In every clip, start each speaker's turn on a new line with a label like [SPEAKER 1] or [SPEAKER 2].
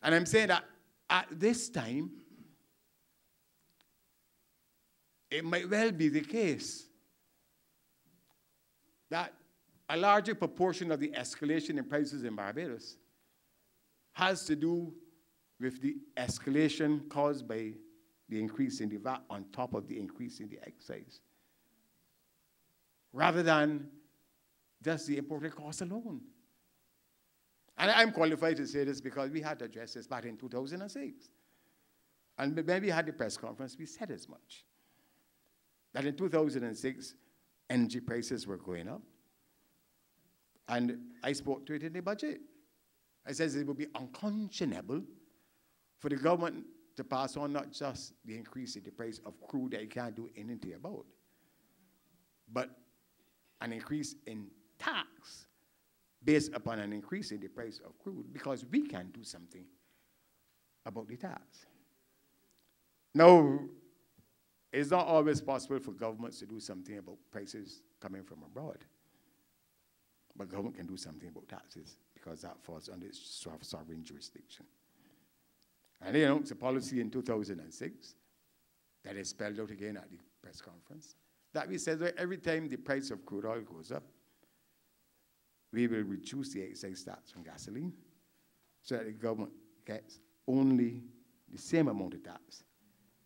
[SPEAKER 1] And I'm saying that at this time, it might well be the case that a larger proportion of the escalation in prices in Barbados has to do with the escalation caused by the increase in the VAT on top of the increase in the excise, rather than just the imported cost alone. And I'm qualified to say this because we had to address this back in 2006. And when we had the press conference, we said as much. That in 2006, energy prices were going up. And I spoke to it in the budget. I said it would be unconscionable for the government to pass on not just the increase in the price of crude that you can't do anything about, but an increase in tax based upon an increase in the price of crude, because we can do something about the tax. Now, it's not always possible for governments to do something about prices coming from abroad. But government can do something about taxes because that falls under its sovereign jurisdiction. And they announced a policy in 2006 that is spelled out again at the press conference, that we said that every time the price of crude oil goes up, we will reduce the excise tax on gasoline so that the government gets only the same amount of tax.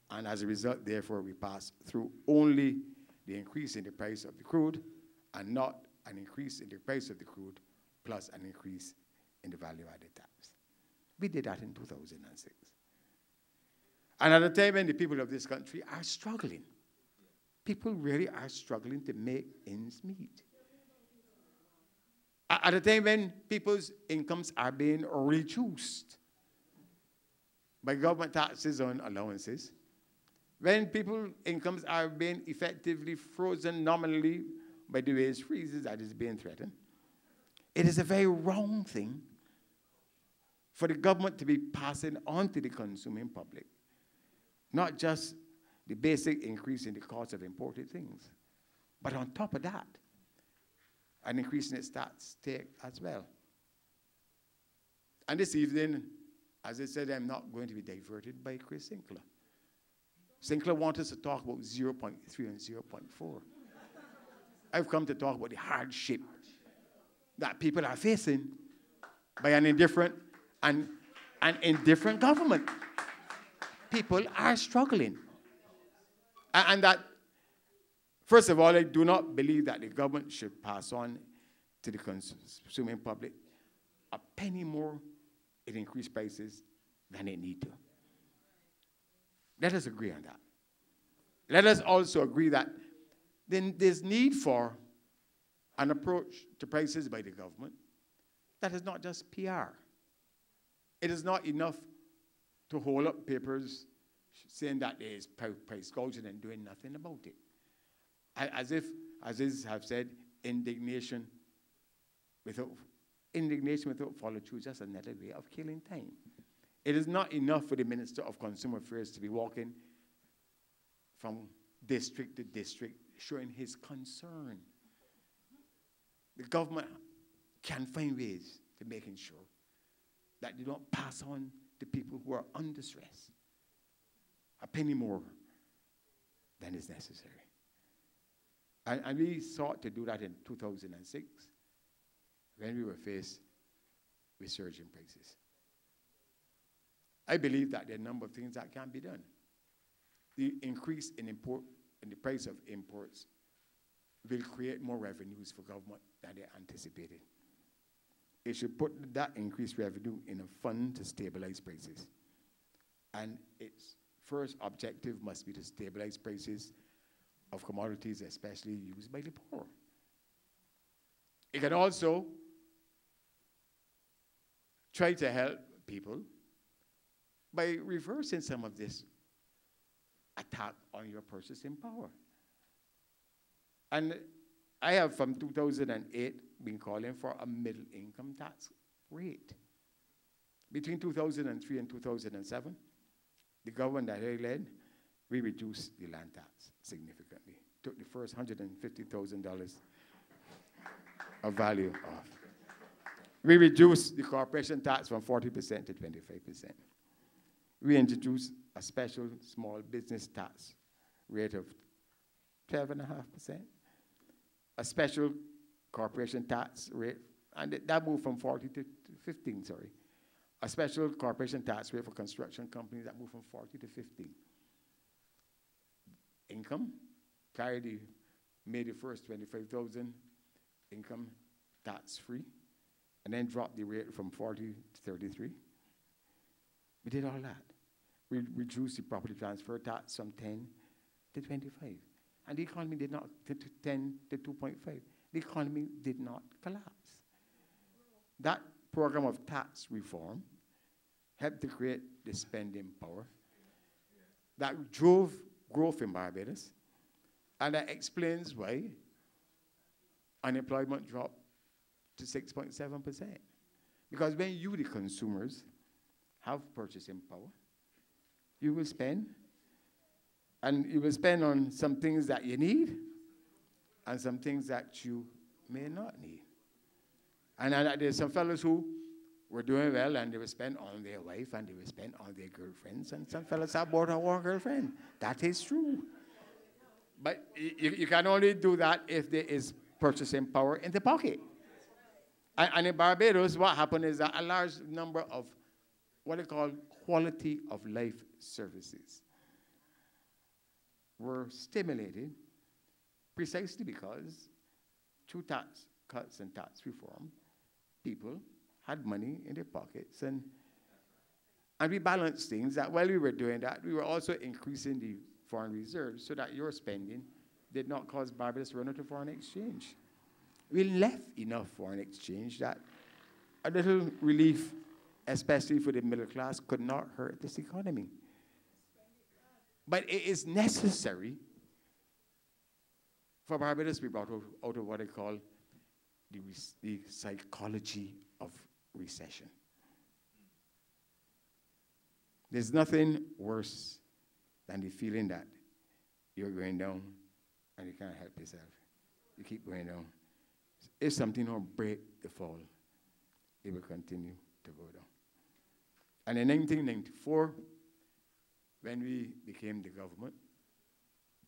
[SPEAKER 1] And as a result, therefore, we pass through only the increase in the price of the crude and not an increase in the price of the crude plus an increase in the value-added tax. We did that in 2006. And at a time when the people of this country are struggling, people really are struggling to make ends meet. At a time when people's incomes are being reduced by government taxes on allowances, when people's incomes are being effectively frozen nominally by the wage freezes that is being threatened, it is a very wrong thing for the government to be passing on to the consuming public not just the basic increase in the cost of imported things, but on top of that, an increase in its tax take as well. And this evening, as I said, I'm not going to be diverted by Chris Sinclair. Sinclair wants us to talk about 0.3 and 0.4. I've come to talk about the hardship that people are facing by an indifferent and an indifferent government. People are struggling. And that, first of all, I do not believe that the government should pass on to the consuming public a penny more in increased prices than it need to. Let us agree on that. Let us also agree that then there's need for an approach to prices by the government that is not just PR. It is not enough to hold up papers saying that there is price gouging and doing nothing about it. As if, as is have said, indignation without follow-through is just another way of killing time. It is not enough for the Minister of Consumer Affairs to be walking from district to district showing his concern. The government can find ways to making sure that they don't pass on to people who are under stress a penny more than is necessary. And we sought to do that in 2006 when we were faced with surging prices. I believe that there are a number of things that can be done. The increase in the price of imports will create more revenues for government than they anticipated. It should put that increased revenue in a fund to stabilize prices. And its first objective must be to stabilize prices of commodities, especially used by the poor. It can also try to help people by reversing some of this attack on your purchasing power. And I have, from 2008, been calling for a middle income tax rate. Between 2003 and 2007, the government that I led, we reduced the land tax significantly. Took the first $150,000 of value off. We reduced the corporation tax from 40% to 25%. We introduced a special small business tax rate of 12.5%. A special corporation tax rate, and that moved from 40 to 15, sorry. A special corporation tax rate for construction companies that moved from 40 to 15. Income, made the first 25,000 income tax-free, and then dropped the rate from 40 to 33. We did all that. We reduced the property transfer tax from 10 to 25. And the economy did not, to 10 to 2.5. The economy did not collapse. That program of tax reform helped to create the spending power that drove growth in Barbados, and that explains why unemployment dropped to 6.7%. Because when you, the consumers, have purchasing power, you will spend, and you will spend on some things that you need and some things that you may not need. And there's some fellows who were doing well, and they will spend on their wife, and they will spend on their girlfriends, and some fellows have bought one girlfriend. That is true. But you can only do that if there is purchasing power in the pocket. And in Barbados, what happened is that a large number of what they call quality of life services were stimulated precisely because through tax cuts and tax reform, people had money in their pockets, and we balanced things that while we were doing that, we were also increasing the foreign reserves so that your spending did not cause Barbados to run out of foreign exchange. We left enough foreign exchange that a little relief, especially for the middle class, could not hurt this economy. But it is necessary for Barbados to be brought out of what they call the psychology of recession. There's nothing worse than the feeling that you're going down and you can't help yourself. You keep going down. If something don't break the fall, it will continue to go down. And in 1994, when we became the government,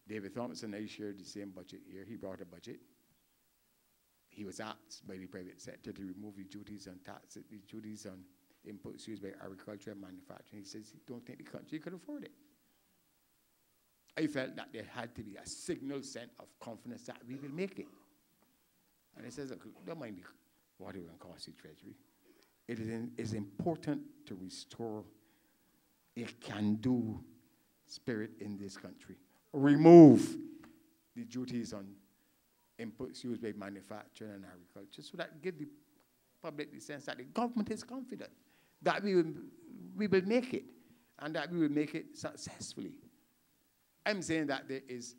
[SPEAKER 1] David Thompson and I shared the same budget year. He brought a budget. He was asked by the private sector to remove the duties on taxes, the duties on inputs used by agriculture and manufacturing. He says he don't think the country could afford it. I felt that there had to be a signal sent of confidence that we will make it. And he says, look, don't mind what it will cost the Treasury. It is important to restore a can-do spirit in this country. Remove the duties on inputs used by manufacturing and agriculture so that give the public the sense that the government is confident that we will make it and that we will make it successfully. I'm saying that there's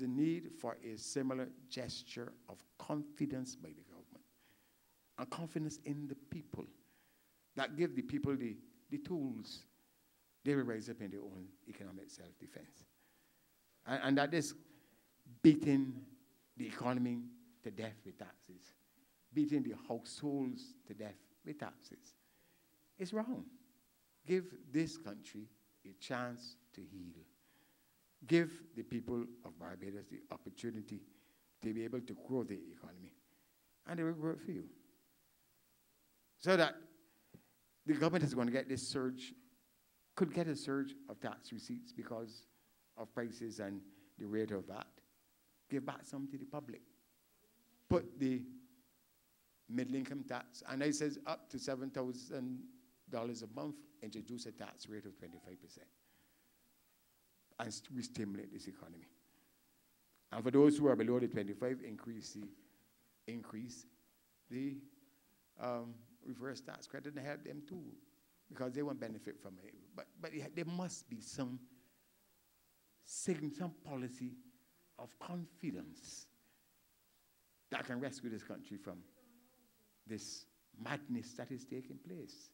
[SPEAKER 1] a need for a similar gesture of confidence by the government and confidence in the people that give the people the tools. They will rise up in their own economic self-defense. And that is beating the economy to death with taxes, beating the households to death with taxes. It's wrong. Give this country a chance to heal. Give the people of Barbados the opportunity to be able to grow the economy. And they will grow it for you. So that the government is going to get this surge, could get a surge of tax receipts because of prices and the rate of that. Give back some to the public. Put the middle income tax, and it says up to $7,000 a month, introduce a tax rate of 25%. And we stimulate this economy. And for those who are below the 25, increase the reverse tax credit and help them too, because they won't benefit from it. But there must be some policy of confidence that can rescue this country from this madness that is taking place.